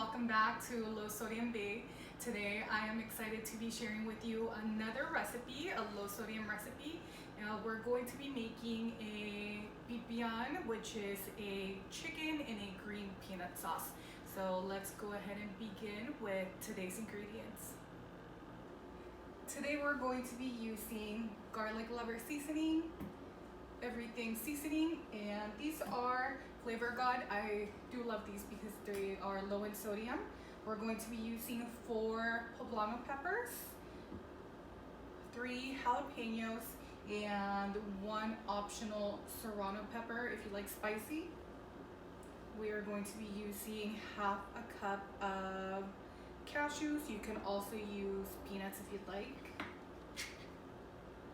welcome back to Low Sodium Bae. Today I am excited to be sharing with you another recipe, a low sodium recipe. We're going to be making a Pipian, which is a chicken in a green peanut sauce. So let's go ahead and begin with today's ingredients. Today we're going to be using garlic lover seasoning, everything seasoning, and these are Flavor God. I do love these because they are low in sodium. We're going to be using 4 poblano peppers, 3 jalapeños, and 1 optional serrano pepper if you like spicy. We are going to be using half a cup of cashews. You can also use peanuts if you'd like.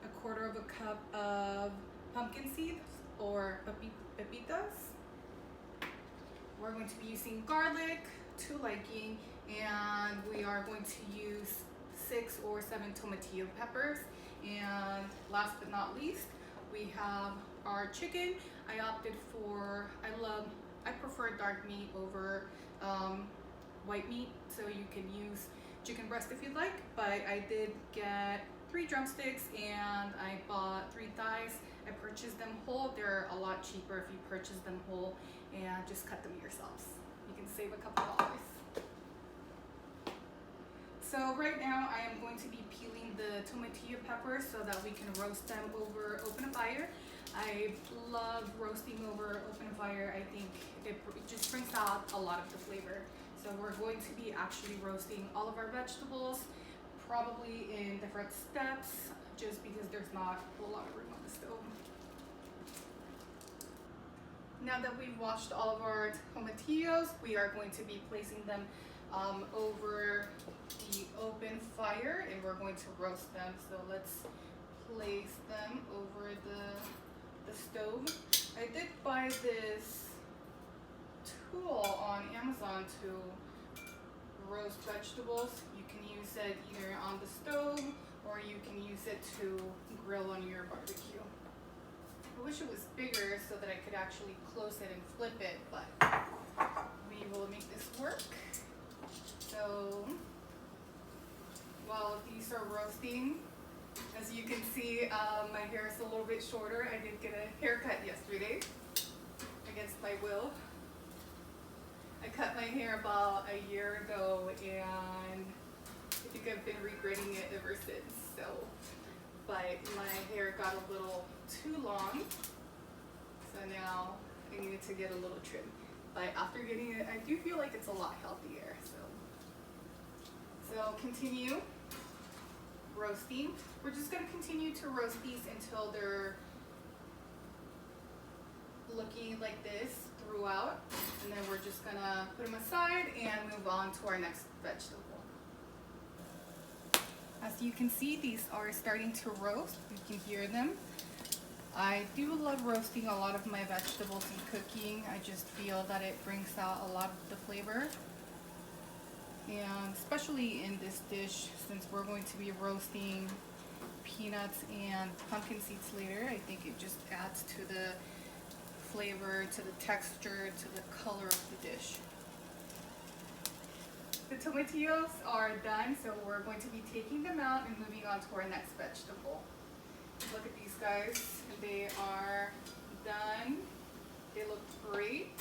A quarter of a cup of pumpkin seeds or pepitas. We're going to be using garlic to liking, and we are going to use 6 or 7 tomatillo peppers. And last but not least, we have our chicken. I prefer dark meat over white meat, so you can use chicken breast if you'd like, but I did get 3 drumsticks and I bought 3 thighs. I purchased them whole. They're a lot cheaper if you purchase them whole and just cut them yourselves. You can save a couple dollars. So right now I am going to be peeling the tomatillo peppers so that we can roast them over open fire. I love roasting over open fire. I think it just brings out a lot of the flavor. So we're going to be actually roasting all of our vegetables, probably in different steps, just because there's not a whole lot of room on the stove. Now that we've washed all of our tomatillos, we are going to be placing them over the open fire, and we're going to roast them. So let's place them over the stove. I did buy this tool on Amazon to roast vegetables. You can use it either on the stove or you can use it to grill on your barbecue. I wish it was bigger so that I could actually close it and flip it, but we will make this work. So while these are roasting, as you can see, my hair is a little bit shorter. I did get a haircut yesterday against my will. I cut my hair about a year ago and I think I've been regretting it ever since. So, but my hair got a little too long, so now I needed to get a little trim. But after getting it, I do feel like it's a lot healthier. So continue roasting. We're just going to continue to roast these until they're looking like this throughout, and then we're just going to put them aside and move on to our next vegetable. As you can see, these are starting to roast. You can hear them. I do love roasting a lot of my vegetables in cooking. I just feel that it brings out a lot of the flavor. And especially in this dish, since we're going to be roasting peanuts and pumpkin seeds later, I think it just adds to the flavor, to the texture, to the color of the dish. The tomatillos are done, so we're going to be taking them out and moving on to our next vegetable. Look at these guys. They are done. They look great.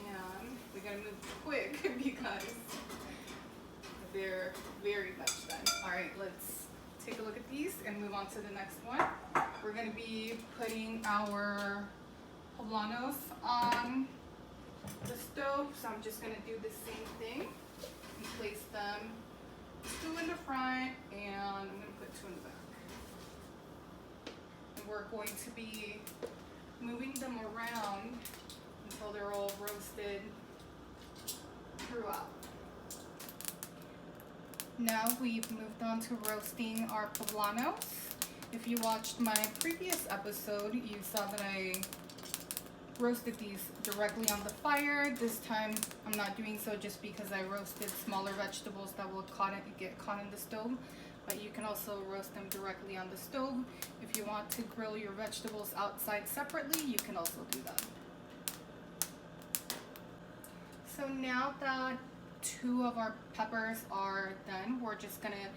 And we gotta move quick because they're very much done. All right, let's take a look at these and move on to the next one. We're gonna be putting our poblanos on the stove, so I'm just gonna do the same thing and place them 2 in the front and I'm gonna put 2 in the back. And we're going to be moving them around until they're all roasted throughout. Now we've moved on to roasting our poblanos. If you watched my previous episode, you saw that I roasted these directly on the fire. This time I'm not doing so just because I roasted smaller vegetables that will get caught in the stove. But you can also roast them directly on the stove. If you want to grill your vegetables outside separately, you can also do that. So now that 2 of our peppers are done, we're just gonna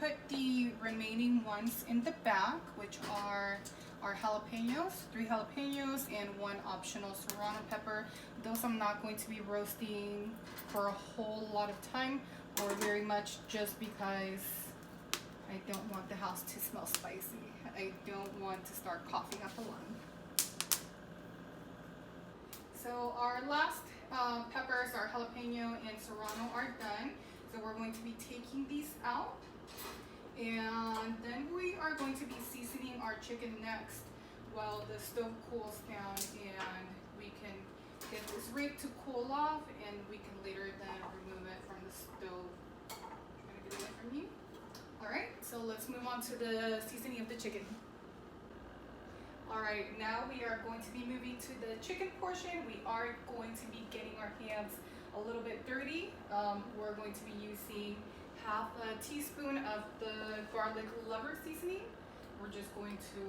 put the remaining ones in the back, which are our jalapeños, 3 jalapeños and 1 optional serrano pepper. Those I'm not going to be roasting for a whole lot of time, or very much, just because I don't want the house to smell spicy. I don't want to start coughing up a lung. So our last peppers, our jalapeno and serrano, are done. So we're going to be taking these out. And then we are going to be seasoning our chicken next while the stove cools down, and we can get this rake to cool off, and we can later then remove it from the stove. Trying to get away from you. Alright, so let's move on to the seasoning of the chicken. Alright, now we are going to be moving to the chicken portion. We are going to be getting our hands a little bit dirty. We're going to be using half a teaspoon of the garlic lover seasoning. We're just going to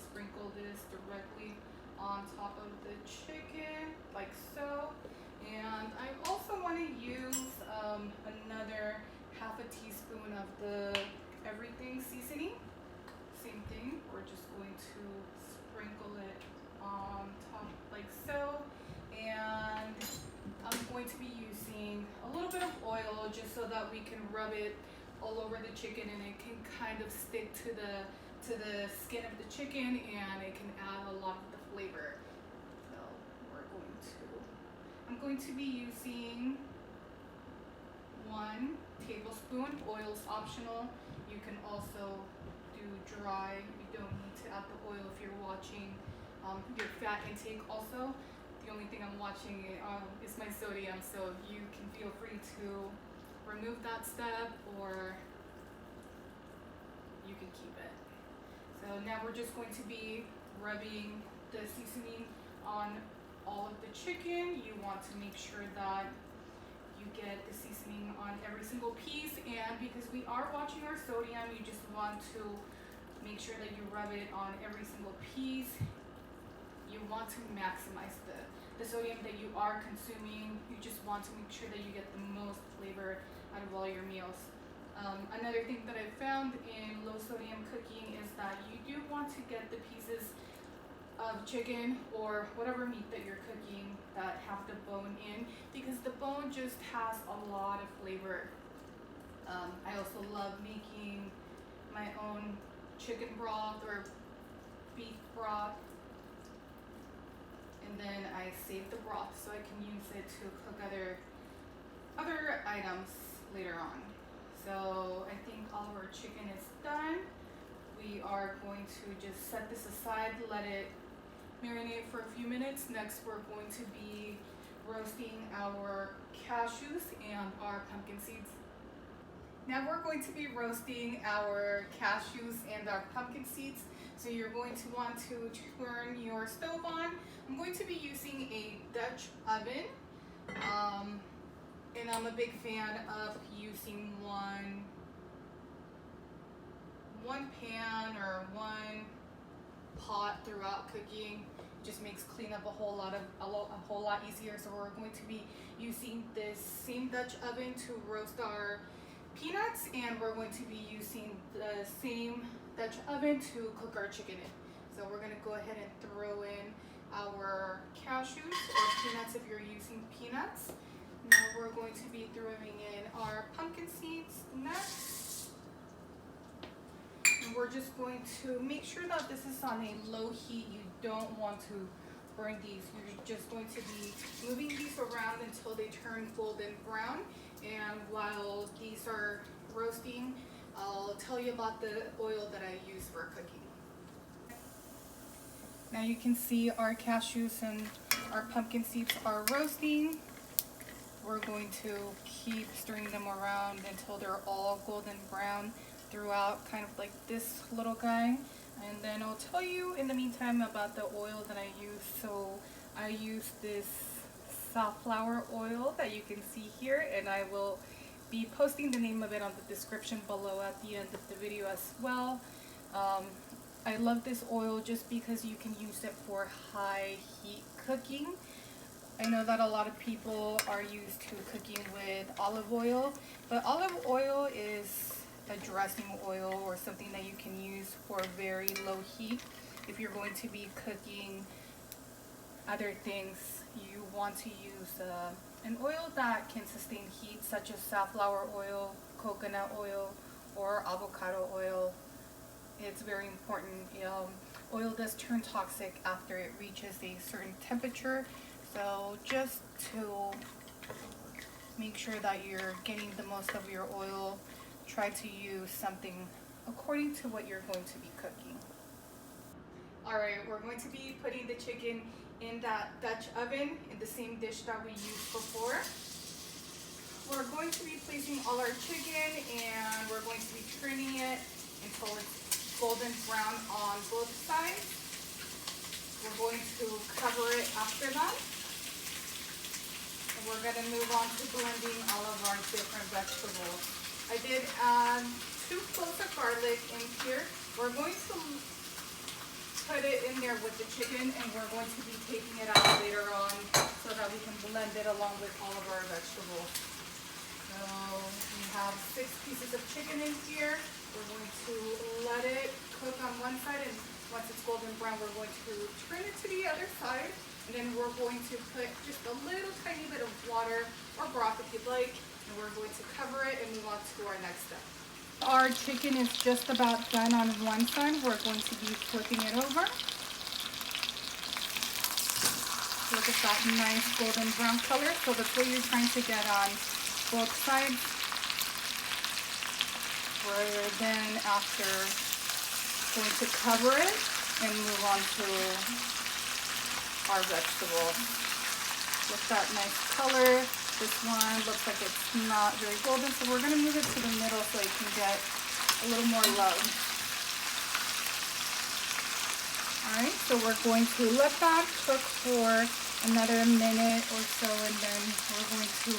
sprinkle this directly on top of the chicken, like so. And I also want to use another half a teaspoon of the everything seasoning. Same thing, we're just going to sprinkle it on top like so. And I'm going to be using a little bit of oil just so that we can rub it all over the chicken, and it can kind of stick to the skin of the chicken, and it can add a lot of the flavor. So I'm going to be using 1 tablespoon. Oil's optional. You can also do dry. You don't need to add the oil if you're watching your fat intake also. The only thing I'm watching is my sodium, so you can feel free to remove that step, or you can keep it. So now we're just going to be rubbing the seasoning on all of the chicken. You want to make sure that you get the seasoning on every single piece, and because we are watching our sodium, you just want to make sure that you rub it on every single piece. You want to maximize the sodium that you are consuming. You just want to make sure that you get the most flavor out of all your meals. Another thing that I found in low sodium cooking is that you do want to get the pieces of chicken or whatever meat that you're cooking that have the bone in, because the bone just has a lot of flavor. I also love making my own chicken broth or beef broth, and then I save the broth so I can use it to cook other items later on. So I think all of our chicken is done. We are going to just set this aside, let it marinate for a few minutes. Next, we're going to be roasting our cashews and our pumpkin seeds. Now we're going to be roasting our cashews and our pumpkin seeds. So you're going to want to turn your stove on. I'm going to be using a Dutch oven. And I'm a big fan of using one pan or one pot throughout cooking. It just makes cleanup a whole lot easier. So we're going to be using this same Dutch oven to roast our peanuts, and we're going to be using the same Dutch oven to cook our chicken in. So we're going to go ahead and throw in our cashews or peanuts if you're using peanuts. Now we're going to be throwing in our pumpkin seeds next. And we're just going to make sure that this is on a low heat. You don't want to burn these. You're just going to be moving these around until they turn golden brown. And while these are roasting, I'll tell you about the oil that I use for cooking. Now you can see our cashews and our pumpkin seeds are roasting. We're going to keep stirring them around until they're all golden brown throughout, kind of like this little guy. And then I'll tell you in the meantime about the oil that I use. So I use this Safflower Oil that you can see here, and I will be posting the name of it on the description below at the end of the video as well. I love this oil just because you can use it for high heat cooking. I know that a lot of people are used to cooking with olive oil, but olive oil is a dressing oil or something that you can use for very low heat. If you're going to be cooking other things, you want to use an oil that can sustain heat, such as safflower oil, coconut oil, or avocado oil. It's very important. Oil does turn toxic after it reaches a certain temperature, so just to make sure that you're getting the most of your oil, try to use something according to what you're going to be cooking. Alright, we're going to be putting the chicken in that Dutch oven in the same dish that we used before. We're going to be placing all our chicken and we're going to be turning it until it's golden brown on both sides. We're going to cover it after that. And we're going to move on to blending all of our different vegetables. I did add 2 cloves of garlic in here. We're going to put it in there with the chicken and we're going to be taking it out later on so that we can blend it along with all of our vegetables. So we have 6 pieces of chicken in here. We're going to let it cook on one side, and once it's golden brown, we're going to turn it to the other side. And then we're going to put just a little tiny bit of water or broth if you'd like, and we're going to cover it and move on to our next step. Our chicken is just about done on one side. We're going to be flipping it over. Look at that nice golden brown color. So that's what you're trying to get on both sides. We're then after going to cover it and move on to our vegetables. With that nice color. This one looks like it's not very golden, so we're going to move it to the middle so it can get a little more love. Alright, so we're going to let that cook for another minute or so, and then we're going to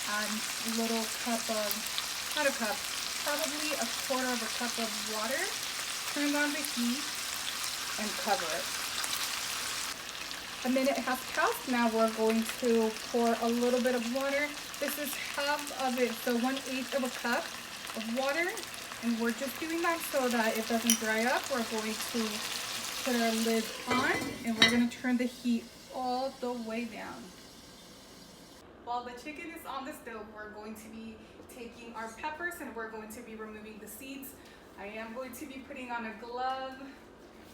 add a little cup of, not a cup, probably a quarter of a cup of water, turn on the heat, and cover it. A minute has passed. Now we're going to pour a little bit of water. This is half of it, so 1/8 of a cup of water. And we're just doing that so that it doesn't dry up. We're going to put our lid on and we're going to turn the heat all the way down. While the chicken is on the stove, we're going to be taking our peppers and we're going to be removing the seeds. I am going to be putting on a glove.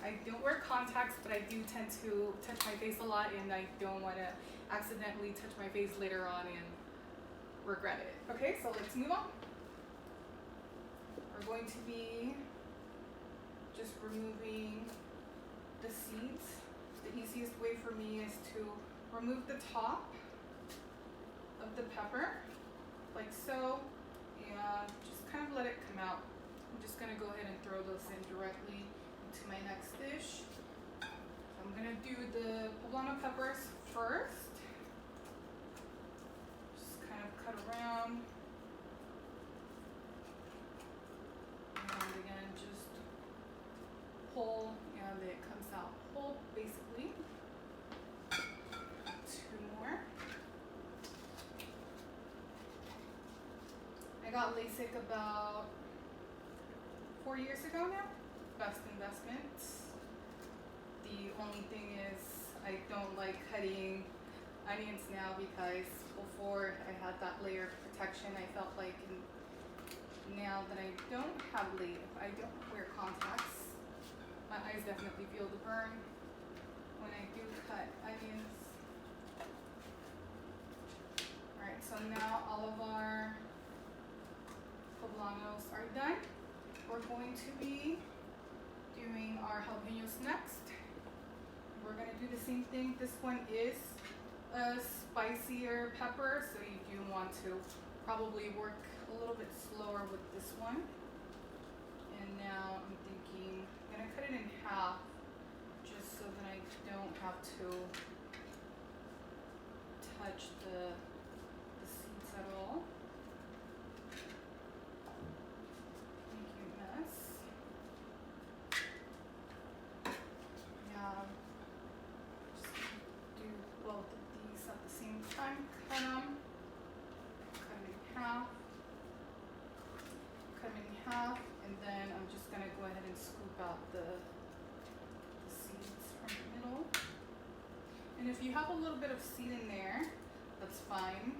I don't wear contacts, but I do tend to touch my face a lot, and I don't want to accidentally touch my face later on and regret it. Okay, so let's move on. We're going to be just removing the seeds. The easiest way for me is to remove the top of the pepper, like so, and just kind of let it come out. I'm just going to go ahead and throw those in directly to my next dish. I'm gonna do the poblano peppers first. Just kind of cut around. And again, just pull, and it comes out whole, basically. 2 more. I got LASIK about 4 years ago now. Best investment. The only thing is I don't like cutting onions now because before I had that layer of protection. I felt like now that I don't have I don't wear contacts, my eyes definitely feel the burn when I do cut onions. Alright, so now all of our poblanos are done. We're going to be doing our jalapeños next. We're going to do the same thing. This one is a spicier pepper, so you do want to probably work a little bit slower with this one. And now I'm thinking I'm going to cut it in half just so that I don't have to touch the seeds at all. Just do both of these at the same I'm just gonna go ahead and scoop out the seeds from the middle. And if you have a little bit of seed in there, that's fine.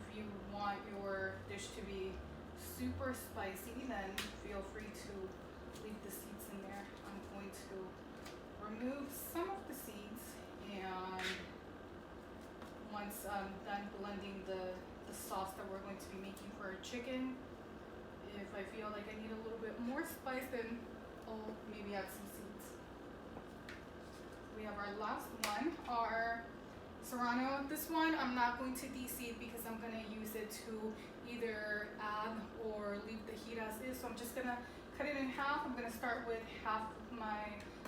If you want your dish to be super spicy, then feel free to leave the seeds in there. I'm going to remove some of the seeds, and once I'm done blending the sauce that we're going to be making for our chicken, if I feel like I need a little bit more spice, then I'll maybe add some seeds. We have our last one, our Serrano. This one I'm not going to de-seed because I'm going to use it to either add or leave the heat as is. So I'm just going to cut it in half. I'm going to start with half of my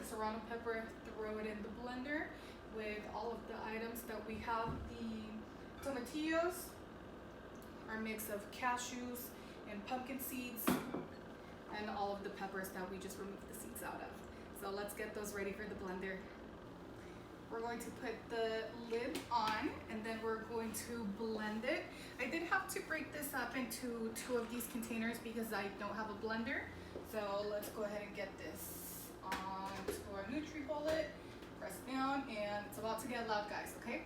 Serrano pepper, throw it in the blender with all of the items that we have. The tomatillos, our mix of cashews and pumpkin seeds, and all of the peppers that we just removed the seeds out of. So let's get those ready for the blender. We're going to put the lid on, and then we're going to blend it. I did have to break this up into 2 of these containers because I don't have a blender. So let's go ahead and get this onto our NutriBullet, press down, and it's about to get loud, guys, okay?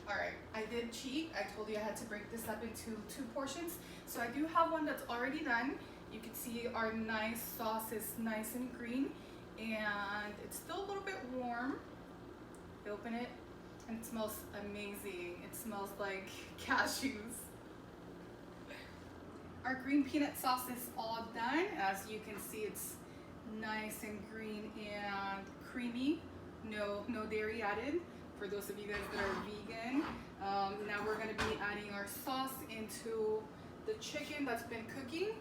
Alright, I did cheat. I told you I had to break this up into 2 portions. So I do have one that's already done. You can see our nice sauce is nice and green, and it's still a little bit warm. Open it, and it smells amazing. It smells like cashews. Our green peanut sauce is all done. As you can see, it's nice and green and creamy. No dairy added for those of you guys that are vegan. Now we're going to be adding our sauce into the chicken that's been cooking.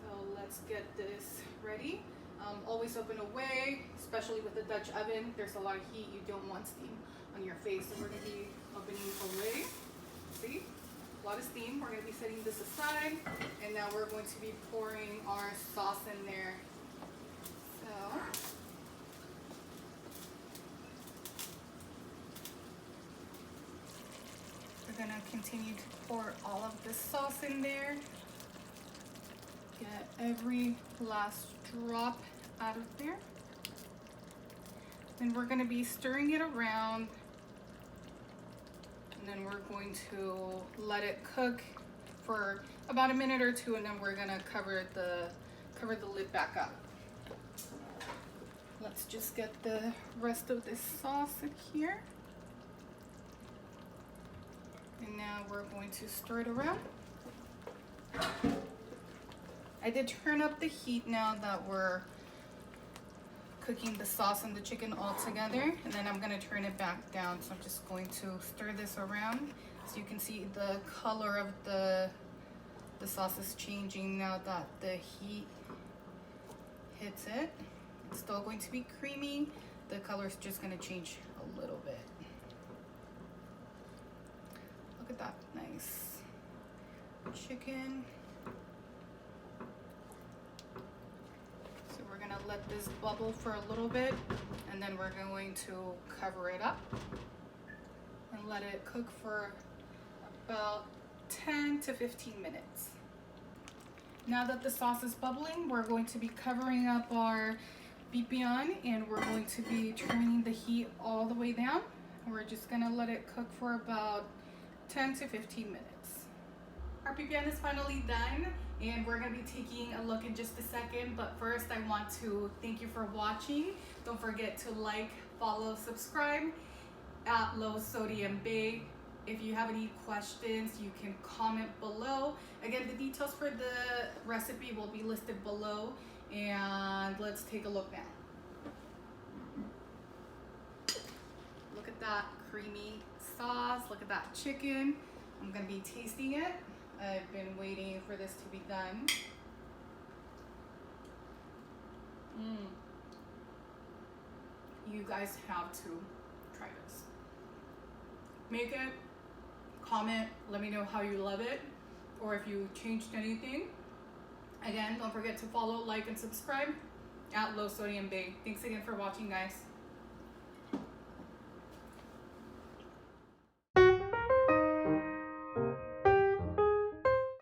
So let's get this ready. Always open away, especially with the Dutch oven. There's a lot of heat. You don't want steam on your face. So we're going to be opening away. See? A lot of steam. We're going to be setting this aside. And now we're going to be pouring our sauce in there. So we're going to continue to pour all of the sauce in there. Get every last drop out of there. Then we're going to be stirring it around, and then we're going to let it cook for about a minute or 2, and then we're going to cover the lid back up. Let's just get the rest of this sauce in here. And now we're going to stir it around. I did turn up the heat now that we're cooking the sauce and the chicken all together, and then I'm going to turn it back down. So I'm just going to stir this around. So you can see the color of the sauce is changing now that the heat hits it. It's still going to be creamy. The color is just going to change a little bit. Look at that nice chicken. Let this bubble for a little bit, and then we're going to cover it up and let it cook for about 10 to 15 minutes. Now that the sauce is bubbling, we're going to be covering up our Pipian, and we're going to be turning the heat all the way down. We're just going to let it cook for about 10 to 15 minutes. Our Pipian is finally done, and we're going to be taking a look in just a second, but first I want to thank you for watching. Don't forget to like, follow, subscribe at lowsodiumbae. If you have any questions, you can comment below. Again, the details for the recipe will be listed below, and let's take a look now. Look at that creamy sauce. Look at that chicken. I'm going to be tasting it. I've been waiting for this to be done. You guys have to try this. Make it, comment, let me know how you love it, or if you changed anything. Again, don't forget to follow, like, and subscribe at lowsodiumbae. Thanks again for watching, guys.